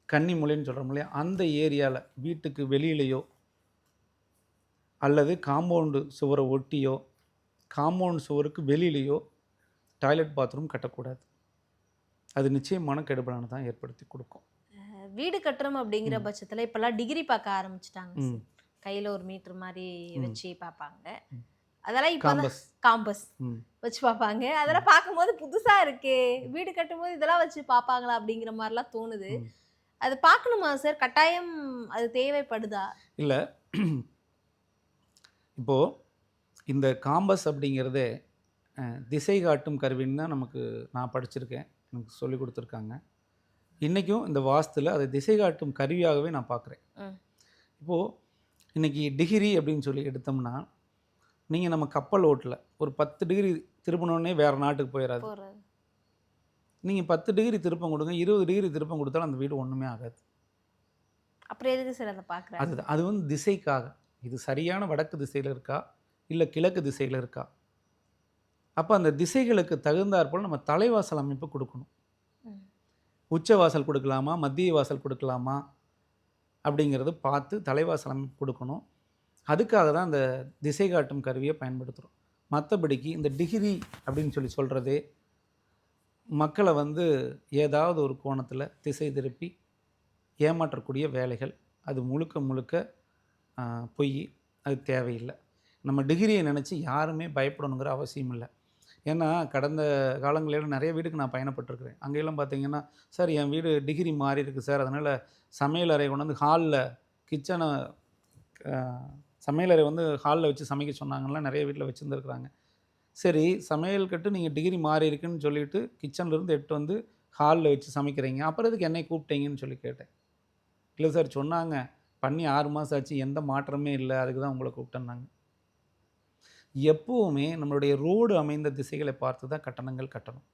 கன்னி மூலைன்னு சொல்கிறோம் இல்லையா, அந்த ஏரியாவில் வீட்டுக்கு வெளியிலையோ அல்லது காம்பவுண்டு சுவரை ஒட்டியோ காம்பவுண்ட் சுவருக்கு வெளியிலையோ டாய்லெட் பாத்ரூம் கட்டக்கூடாது. அது நிச்சயமான கெடுபலனை தான் ஏற்படுத்தி கொடுக்கும். வீடு கட்டுறோம் அப்படிங்கிற பட்சத்தில் இப்போல்லாம் டிகிரி பார்க்க ஆரம்பிச்சிட்டாங்க. கையில் ஒரு மீட்டர் மாதிரி வச்சு பார்ப்பாங்க. அதெல்லாம் இப்போ காம்பஸ் வச்சு பார்ப்பாங்க. அதெல்லாம் பார்க்கும்போது புதுசாக இருக்கே, வீடு கட்டும்போது இதெல்லாம் வச்சு பார்ப்பாங்களா அப்படிங்கிற மாதிரிலாம் தோணுது. அது பார்க்கணுமா சார்? கட்டாயம் அது தேவைப்படுதா? இல்லை, இப்போது இந்த காம்பஸ் அப்படிங்கிறதே திசை காட்டும் கருவின்னு தான் நான் படிச்சிருக்கேன், எனக்கு சொல்லி கொடுத்துருக்காங்க. இன்றைக்கும் இந்த வாஸ்துவில் அதை திசை காட்டும் கருவியாகவே நான் பார்க்குறேன். இப்போது இன்றைக்கி டிகிரி அப்படின்னு சொல்லி எடுத்தோம்னா, நீங்கள் நம்ம கப்பல் ஓட்டில் ஒரு 10 டிகிரி திருப்பினோடனே வேறு நாட்டுக்கு போயிடாது. நீங்கள் 10 டிகிரி திருப்பம் கொடுங்க, 20 டிகிரி திருப்பம் கொடுத்தாலும் அந்த வீடு ஒன்றுமே ஆகாது. அப்புறம் எதுக்கு சார் அதை பார்க்குறேன்? அது வந்து திசைக்காக, இது சரியான வடக்கு திசையில் இருக்கா இல்லை கிழக்கு திசையில் இருக்கா, அப்போ அந்த திசைகளுக்கு தகுந்தாற்போல் நம்ம தலைவாசல் அமைப்பு கொடுக்கணும். உச்ச வாசல் கொடுக்கலாமா, மத்திய வாசல் கொடுக்கலாமா அப்படிங்கிறது பார்த்து தலைவாசல் அமைப்பு கொடுக்கணும். அதுக்காக தான் அந்த திசை காட்டும் கருவியை பயன்படுத்துகிறோம். மற்றபடிக்கு இந்த டிகிரி அப்படின்னு சொல்லி சொல்கிறதே மக்களை வந்து ஏதாவது ஒரு கோணத்தில் திசை திருப்பி ஏமாற்றக்கூடிய வேலைகள். அது முழுக்க முழுக்க பொய். அது தேவையில்லை. நம்ம டிகிரியை நினச்சி யாருமே பயப்படணுங்கிற அவசியம் இல்லை. ஏன்னா கடந்த காலங்களில் நிறைய வீடுக்கு நான் பயணப்பட்டிருக்கிறேன். அங்கெல்லாம் பார்த்தீங்கன்னா, சார் என் வீடு டிகிரி மாறி இருக்குது சார், அதனால் சமையலறை கொண்டு வந்து ஹாலில் கிச்சனை சமையலறை வந்து ஹாலில் வச்சு சமைக்க சொன்னாங்கலாம் நிறைய வீட்டில் வச்சுருந்துருக்குறாங்க. சரி, சமையல் கட்டு நீங்கள் டிகிரி மாறி இருக்குன்னு சொல்லிவிட்டு கிச்சன்லேருந்து எடுத்து வந்து ஹாலில் வச்சு சமைக்கிறீங்க, அப்புறம் எதுக்கு என்னை கூப்பிட்டீங்கன்னு சொல்லி கேட்டேன். இல்லை சார் சொன்னாங்க, பண்ணி 6 மாதம் ஆச்சு, எந்த மாற்றமே இல்லை, அதுக்கு தான் உங்களை கூப்பிட்டேன்னாங்க. எப்போவுமே நம்மளுடைய ரோடு அமைந்த திசைகளை பார்த்து தான் கட்டணங்கள் கட்டணும்.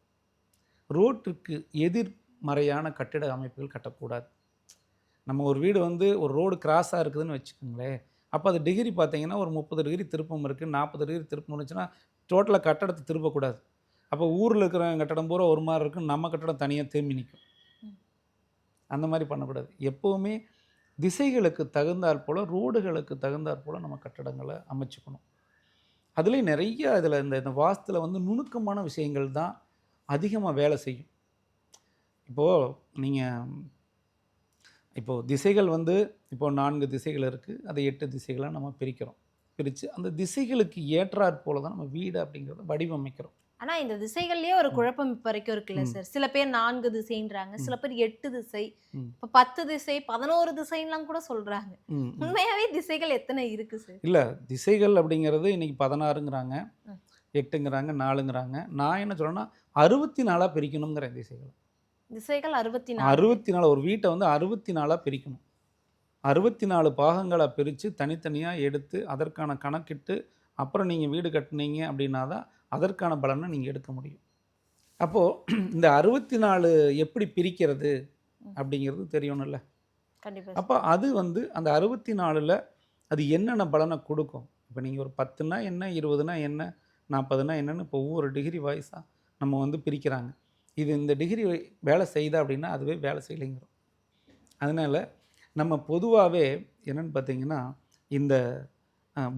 ரோட்டுக்கு எதிர்மறையான கட்டிட அமைப்புகள் கட்டக்கூடாது. நம்ம ஒரு வீடு வந்து ஒரு ரோடு கிராஸாக இருக்குதுன்னு வச்சுக்கோங்களேன், அப்போ அது டிகிரி பார்த்தீங்கன்னா ஒரு 30 டிகிரி திருப்பம் இருக்குது, 40 டிகிரி திருப்பம் இருந்துச்சுன்னா டோட்டலாக கட்டடத்தை திருப்பக்கூடாது. அப்போ ஊரில் இருக்கிற கட்டடம் பூரா ஒரு மாதிரி இருக்கும், நம்ம கட்டடம் தனியாக திரும்பி நிற்கும். அந்த மாதிரி பண்ணக்கூடாது. எப்போவுமே திசைகளுக்கு தகுந்தாற் போல், ரோடுகளுக்கு தகுந்தாற் போல் நம்ம கட்டடங்களை அமைச்சுக்கணும். அதுலேயும் நிறைய இதில் இந்த வாஸ்துவில் வந்து நுணுக்கமான விஷயங்கள் தான் அதிகமாக வேலை செய்யும். இப்போது திசைகள் வந்து இப்போது 4 திசைகள் இருக்குது, அதை 8 திசைகளாக நம்ம பிரிக்கிறோம். பிரித்து அந்த திசைகளுக்கு ஏற்றாற் போல தான் நம்ம வீடு அப்படிங்கிறத வடிவமைக்கிறோம். ஆனா இந்த திசைகள்லயே ஒரு குழப்பம் இப்ப வரைக்கும் இருக்குல்ல சார். சில பேர் 4 திசைன்றாங்க, சில பேர் 8 திசை, இப்ப 10 திசை, 11 திசைன்லாம் கூட சொல்றாங்க. உண்மையாவே திசைகள் எத்தனை இருக்கு சார்? இல்லை, திசைகள் அப்படிங்கிறது இன்னைக்கு 16ங்கிறாங்க, 8ங்கிறாங்க, 4ங்கிறாங்க. நான் என்ன சொல்கிறேன்னா 64 பிரிக்கணுங்கிறேன் திசைகள். திசைகள் 64. 64 ஒரு வீட்டை வந்து 64 பிரிக்கணும். 64 பாகங்களாக பிரித்து தனித்தனியாக எடுத்து அதற்கான கணக்கிட்டு அப்புறம் நீங்கள் வீடு கட்டினீங்க அப்படின்னா தான் அதற்கான பலனை நீங்கள் எடுக்க முடியும். அப்போது இந்த 64 எப்படி பிரிக்கிறது அப்படிங்கிறது தெரியணும்ல. கண்டிப்பா. அப்போ அது வந்து அந்த 64ல் அது என்னென்ன பலனை கொடுக்கும். இப்போ நீங்கள் ஒரு 10னா என்ன, 20னா என்ன, 40னா என்னன்னு இப்போ ஒவ்வொரு டிகிரி வாய்ஸாக நம்ம வந்து பிரிக்கிறாங்க. இது இந்த டிகிரி வேலை செய்யுதா அப்படின்னா அதுவே வேலை செய்யலைங்கிறோம். அதனால் நம்ம பொதுவாகவே என்னென்னு பார்த்தீங்கன்னா, இந்த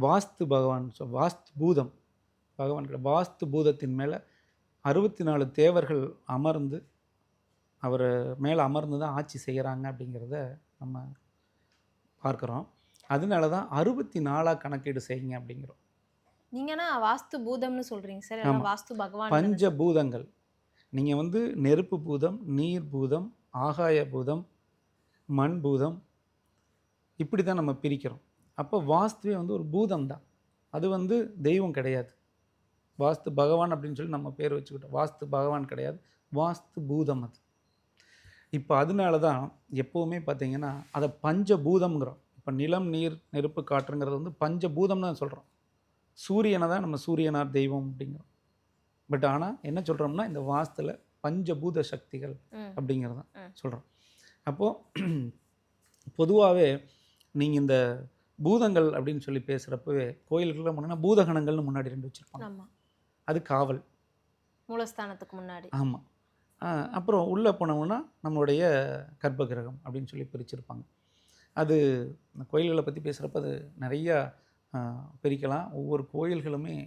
வாஸ்து பகவான் வாஸ்து பூதம் பகவான் வாஸ்து பூதத்தின் மேலே 64 தேவர்கள் அமர்ந்து அவர் மேலே அமர்ந்து தான் ஆட்சி செய்கிறாங்க அப்படிங்கிறத நம்ம பார்க்குறோம். அதனால தான் 64 கணக்கீடு செய்யுங்க அப்படிங்கிறோம். நீங்கன்னா வாஸ்து பூதம்னு சொல்கிறீங்க சார், வாஸ்து பகவான் பஞ்சபூதங்கள். நீங்கள் வந்து நெருப்பு பூதம், நீர் பூதம், ஆகாய பூதம், மண் பூதம், இப்படி தான் நம்ம பிரிக்கிறோம். அப்போ வாஸ்துவே வந்து ஒரு பூதம் தான், அது வந்து தெய்வம் கிடையாது. வாஸ்து பகவான் அப்படின்னு சொல்லி நம்ம பேர் வச்சுக்கிட்டோம். வாஸ்து பகவான் கிடையாது, வாஸ்து பூதம் அது. இப்போ அதனால தான் எப்போவுமே பார்த்திங்கன்னா அதை பஞ்சபூதம்ங்கிறோம். இப்போ நிலம், நீர், நெருப்பு, காற்றுங்கிறது வந்து பஞ்சபூதம்னு தான் சொல்கிறோம். சூரியனை தான் நம்ம சூரியனார் தெய்வம் அப்படிங்கிறோம். பட் ஆனால் என்ன சொல்கிறோம்னா இந்த வாஸ்துவில் பஞ்சபூத சக்திகள் அப்படிங்கிறது தான் சொல்கிறோம். அப்போது பொதுவாகவே நீங்கள் இந்த பூதங்கள் அப்படின்னு சொல்லி பேசுகிறப்பவே கோயில்களில் முன்னா பூதகணங்கள்னு முன்னாடி 2 வச்சுருப்பாங்க. அது காவல், மூலஸ்தானத்துக்கு முன்னாடி. ஆமாம். அப்புறம் உள்ளே போனோம்னா நம்மளுடைய கர்ப்பகிரகம் அப்படின்னு சொல்லி பிரிச்சிருப்பாங்க. அது கோயில்களை பற்றி பேசுகிறப்ப அது நிறையா பிரிக்கலாம். ஒவ்வொரு கோயில்களுமே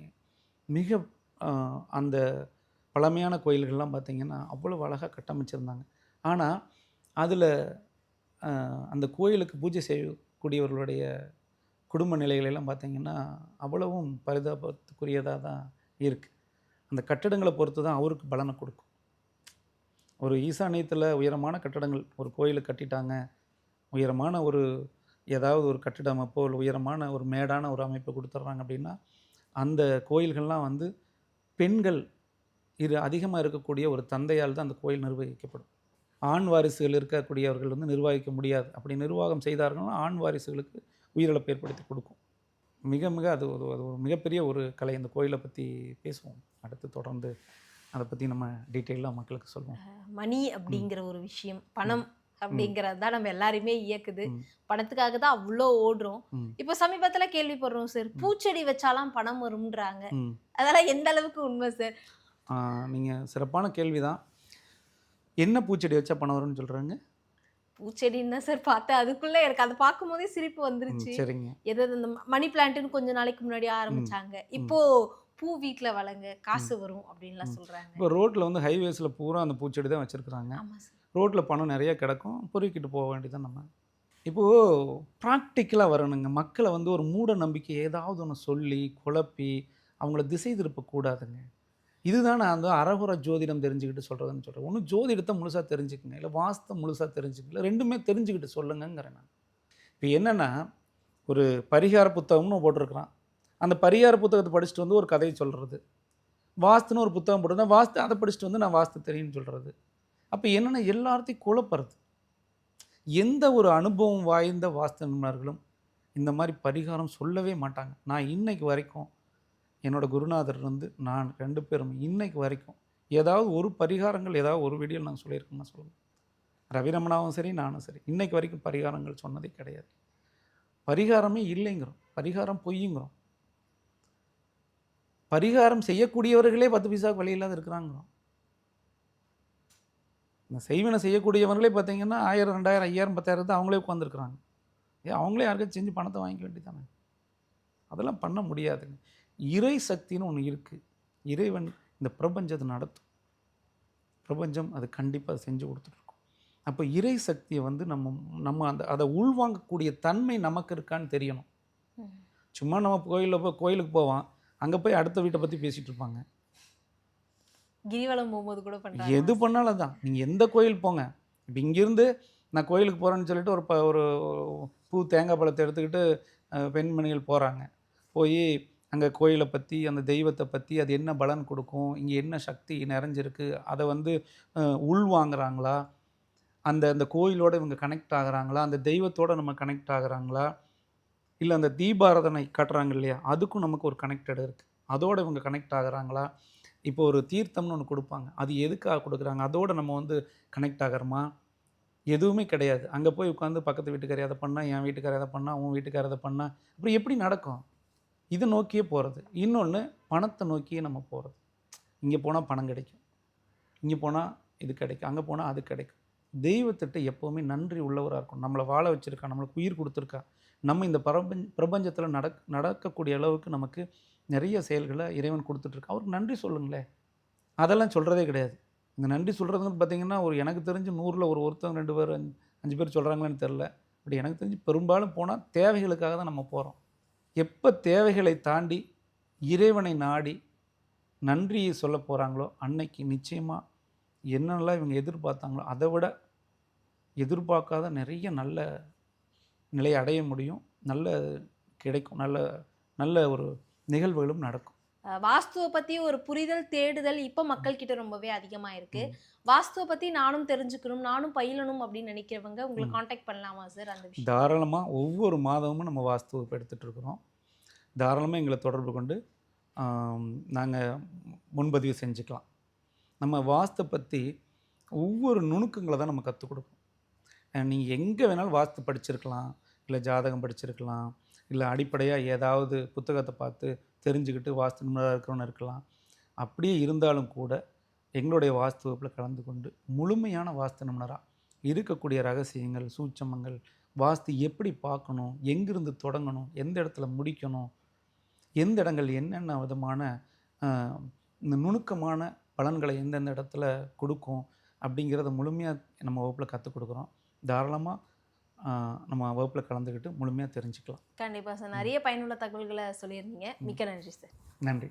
மிக அந்த பழமையான கோயில்கள்லாம் பார்த்திங்கன்னா அவ்வளோ அழகாக கட்டமைச்சிருந்தாங்க. ஆனால் அதில் அந்த கோயிலுக்கு பூஜை செய்யக்கூடியவர்களுடைய குடும்ப நிலைகளெல்லாம் பார்த்திங்கன்னா அவ்வளவும் பரிதாபத்துக்குரியதாக தான் இருக்குது. அந்த கட்டிடங்களை பொறுத்து தான் அவருக்கு பலனை கொடுக்கும். ஒரு ஈசானியத்தில் உயரமான கட்டடங்கள் ஒரு கோயிலுக்கு கட்டிட்டாங்க, உயரமான ஒரு ஏதாவது ஒரு கட்டிட அமைப்போ இல்லை உயரமான ஒரு மேடான ஒரு அமைப்பை கொடுத்துட்றாங்க அப்படின்னா அந்த கோயில்கள்லாம் வந்து பெண்கள் அதிகமாக இருக்கக்கூடிய ஒரு தந்தையால் தான் அந்த கோயில் நிர்வகிக்கப்படும். ஆண் வாரிசுகள் இருக்கக்கூடியவர்கள் வந்து நிர்வகிக்க முடியாது. அப்படி நிர்வாகம் செய்தார்கள்னா ஆண் வாரிசுகளுக்கு உயிரிழப்பு ஏற்படுத்தி கொடுக்கும். மிக மிக அது ஒரு மிகப்பெரிய ஒரு கலை. இந்த கோயிலை பற்றி பேசுவோம் அடுத்து, தொடர்ந்து அதை பற்றி நம்ம டீட்டெயிலாக மக்களுக்கு சொல்லுவோம். மணி அப்படிங்கிற ஒரு விஷயம், பணம் அப்படிங்கிறது தான் நம்ம எல்லாருமே இயக்குது. பணத்துக்காக தான் அவ்வளோ ஓடுறோம். இப்போ சமீபத்தில் கேள்விப்படுறோம் சார், பூச்செடி வச்சாலாம் பணம் வரும்ன்றாங்க. அதெல்லாம் எந்த அளவுக்கு உண்மை சார்? நீங்கள் சிறப்பான கேள்வி தான். என்ன பூச்செடி வச்சா பணம் வரும்னு சொல்கிறாங்க? பூச்செடின்னு தான் சார் பார்த்தேன். அதுக்குள்ளே எனக்கு அதை பார்க்கும் போதே சிரிப்பு வந்துருச்சு. சரிங்க. எதாவது இந்த மணி பிளான்ட்டுன்னு கொஞ்ச நாளைக்கு முன்னாடி ஆரம்பிச்சாங்க. இப்போ பூ வீட்ல வளங்க காசு வரும் அப்படின்லாம் சொல்றாங்க. இப்போ ரோட்டில் வந்து ஹைவேஸில் பூரா அந்த பூச்செடி தான் வச்சுருக்குறாங்க. ஆமா சார். ரோட்டில் பணம் நிறைய கிடக்கும், பொறுக்கிட்டு போக வேண்டியதான் நம்ம. இப்போது ப்ராக்டிக்கலாக வரணுங்க. மக்களை வந்து ஒரு மூட நம்பிக்கை ஏதாவது ஒன்று சொல்லி குழப்பி அவங்கள திசை திருப்பக்கூடாதுங்க. இதுதான் நான் வந்து அறகுறை ஜோதிடம் தெரிஞ்சுக்கிட்டு சொல்கிறதுன்னு சொல்கிறேன். ஒன்றும் ஜோதிடத்தை முழுசாக தெரிஞ்சுக்குங்க, இல்லை வாஸ்தை முழுசாக தெரிஞ்சுக்கல, ரெண்டுமே தெரிஞ்சுக்கிட்டு சொல்லுங்கங்கிறேன் நான். இப்போ என்னென்னா, ஒரு பரிகார புத்தகம்னு போட்டிருக்கிறான். அந்த பரிகார புத்தகத்தை படிச்சுட்டு வந்து ஒரு கதையை சொல்கிறது. வாஸ்துன்னு ஒரு புத்தகம் போட்டிருந்தா வாஸ்து அதை படிச்சுட்டு வந்து நான் வாஸ்து தெரியும்னு சொல்கிறது. அப்போ என்னென்னா எல்லாத்தையும் குழப்பறது. எந்த ஒரு அனுபவம் வாய்ந்த வாஸ்து நிபுணர்களும் இந்த மாதிரி பரிகாரம் சொல்லவே மாட்டாங்க. நான் இன்னைக்கு வரைக்கும் என்னோடய குருநாதர் வந்து நான் 2 பேரும் இன்னைக்கு வரைக்கும் ஏதாவது ஒரு பரிகாரங்கள் ஏதாவது ஒரு வீடியோவில் நான் சொல்லியிருக்கேன்னு சொல்லுவேன். ரவிரமணாவும் சரி நானும் சரி இன்னைக்கு வரைக்கும் பரிகாரங்கள் சொன்னதே கிடையாது. பரிகாரமே இல்லைங்கிறோம், பரிகாரம் பொய்யுங்கிறோம். பரிகாரம் செய்யக்கூடியவர்களே 10 பைசாவுக்கு வழி இல்லாத இருக்கிறாங்கிறோம். இந்த செய்வினை செய்யக்கூடியவர்களே பார்த்தீங்கன்னா 1000 2000 5000 10,000 தான் அவங்களே உட்காந்துருக்குறாங்க. அவங்களே யாருக்காச்சும் செஞ்சு பணத்தை வாங்கிக்க வேண்டியதானே. அதெல்லாம் பண்ண முடியாதுங்க. இறை சக்தின்னு ஒன்று இருக்குது. இறைவன் இந்த பிரபஞ்சத்தை நடத்தும். பிரபஞ்சம் அது கண்டிப்பாக செஞ்சு கொடுத்துட்ருக்கோம். அப்போ இறை சக்தியை வந்து நம்ம அதை உள்வாங்கக்கூடிய தன்மை நமக்கு இருக்கான்னு தெரியணும். சும்மா நம்ம கோயிலுக்கு போவான், அங்கே போய் அடுத்த வீட்டை பற்றி பேசிகிட்டு இருப்பாங்க. கிரிவலம் போகும்போது கூட பண்ணுறாங்க. எது பண்ணாலும் தான். நீங்கள் எந்த கோயில் போங்க, இப்போ இங்கேருந்து நான் கோயிலுக்கு போகிறேன்னு சொல்லிட்டு ஒரு பூ தேங்காய் பழத்தை எடுத்துக்கிட்டு பெண்மணிகள் போகிறாங்க. போய் அங்கே கோயிலை பற்றி அந்த தெய்வத்தை பற்றி அது என்ன பலன் கொடுக்கும், இங்கே என்ன சக்தி நிறைஞ்சிருக்கு, அதை வந்து உள்வாங்குறாங்களா, அந்த கோயிலோடு இவங்க கனெக்ட் ஆகுறாங்களா, அந்த தெய்வத்தோடு நம்ம கனெக்ட் ஆகுறாங்களா, இல்லை அந்த தீபாராதனை காட்டுறாங்க இல்லையா, அதுக்கும் நமக்கு ஒரு கனெக்டட் இருக்குது, அதோடு இவங்க கனெக்ட் ஆகுறாங்களா. இப்போ ஒரு தீர்த்தம்னு ஒன்று கொடுப்பாங்க, அது எதுக்காக கொடுக்குறாங்க, அதோடு நம்ம வந்து கனெக்ட் ஆகிறோமா, எதுவுமே கிடையாது. அங்கே போய் உட்காந்து பக்கத்து வீட்டுக்காரி அதை பண்ணால், என் வீட்டுக்காரி அதை பண்ணால், உன் வீட்டுக்காரி அதை பண்ணால், அப்புறம் எப்படி நடக்கும்? இதை நோக்கியே போகிறது. இன்னொன்று பணத்தை நோக்கியே நம்ம போகிறது. இங்கே போனால் பணம் கிடைக்கும், இங்கே போனால் இது கிடைக்கும், அங்கே போனால் அது கிடைக்கும். தெய்வத்திட்ட எப்போவுமே நன்றி உள்ளவராக இருக்கும். நம்மளை வாழ வச்சுருக்கா, நம்மளுக்கு உயிர் கொடுத்துருக்கா, நம்ம இந்த பிரபஞ்சத்தில் நடக்கக்கூடிய அளவுக்கு நமக்கு நிறைய செயல்களை இறைவன் கொடுத்துட்ருக்கா. அவருக்கு நன்றி சொல்லுங்களேன். அதெல்லாம் சொல்கிறதே கிடையாது. இந்த நன்றி சொல்கிறதுன்னு பார்த்திங்கன்னா எனக்கு தெரிஞ்சு 100ல் ஒருத்தவங்க 2 பேர் 5 பேர் சொல்கிறாங்களான்னு தெரில. அப்படி எனக்கு தெரிஞ்சு பெரும்பாலும் போனால் தேவைகளுக்காக தான் நம்ம போகிறோம். எப்போ தேவைகளை தாண்டி இறைவனை நாடி நன்றியை சொல்ல போகிறாங்களோ அன்னைக்கு நிச்சயமாக என்னென்னலாம் இவங்க எதிர்பார்த்தாங்களோ அதை விட எதிர்பார்க்காத நிறைய நல்ல நிலையை அடைய முடியும், நல்ல கிடைக்கும், நல்ல ஒரு நிகழ்வுகளும் நடக்கும். வாஸ்துவை பற்றி ஒரு புரிதல் தேடுதல் இப்போ மக்கள்கிட்ட ரொம்பவே அதிகமாக இருக்குது. வாஸ்துவை பற்றி நானும் தெரிஞ்சுக்கணும், நானும் பயிலணும் அப்படின்னு நினைக்கிறவங்க உங்களை காண்டாக்ட் பண்ணலாமா சார்? அந்த விஷயம் தாராளமாக ஒவ்வொரு மாதமும் நம்ம வாஸ்து வகுப்பு எடுத்துகிட்டு இருக்கிறோம். தாராளமாக எங்களை தொடர்பு கொண்டு நாங்கள் முன்பதிவு செஞ்சுக்கலாம். நம்ம வாஸ்தை பற்றி ஒவ்வொரு நுணுக்கங்களை தான் நம்ம கற்றுக் கொடுப்போம். நீங்கள் எங்கே வேணாலும் வாஸ்து படிச்சிருக்கலாம், இல்லை ஜாதகம் படிச்சிருக்கலாம், இல்லை அடிப்படையாக ஏதாவது புத்தகத்தை பார்த்து தெரிஞ்சுக்கிட்டு வாஸ்து நிபுணராக இருக்கிறவங்க இருக்கலாம். அப்படியே இருந்தாலும் கூட எங்களுடைய வாஸ்து வகுப்பில் கலந்து கொண்டு முழுமையான வாஸ்து நிபுணராக இருக்கக்கூடிய ரகசியங்கள், சூட்சமங்கள், வாஸ்து எப்படி பார்க்கணும், எங்கிருந்து தொடங்கணும், எந்த இடத்துல முடிக்கணும், எந்த இடங்கள் என்னென்ன விதமான இந்த நுணுக்கமான பலன்களை எந்தெந்த இடத்துல கொடுக்கும் அப்படிங்கிறத முழுமையாக நம்ம வகுப்பில் கற்றுக் கொடுக்குறோம். தாராளமாக நம்ம வகுப்பில் கலந்துக்கிட்டு முழுமையாக தெரிஞ்சுக்கலாம். கண்டிப்பாக சார். நிறைய பயனுள்ள தகவல்களை சொல்லியிருந்தீங்க. மிக்க நன்றி சார். நன்றி.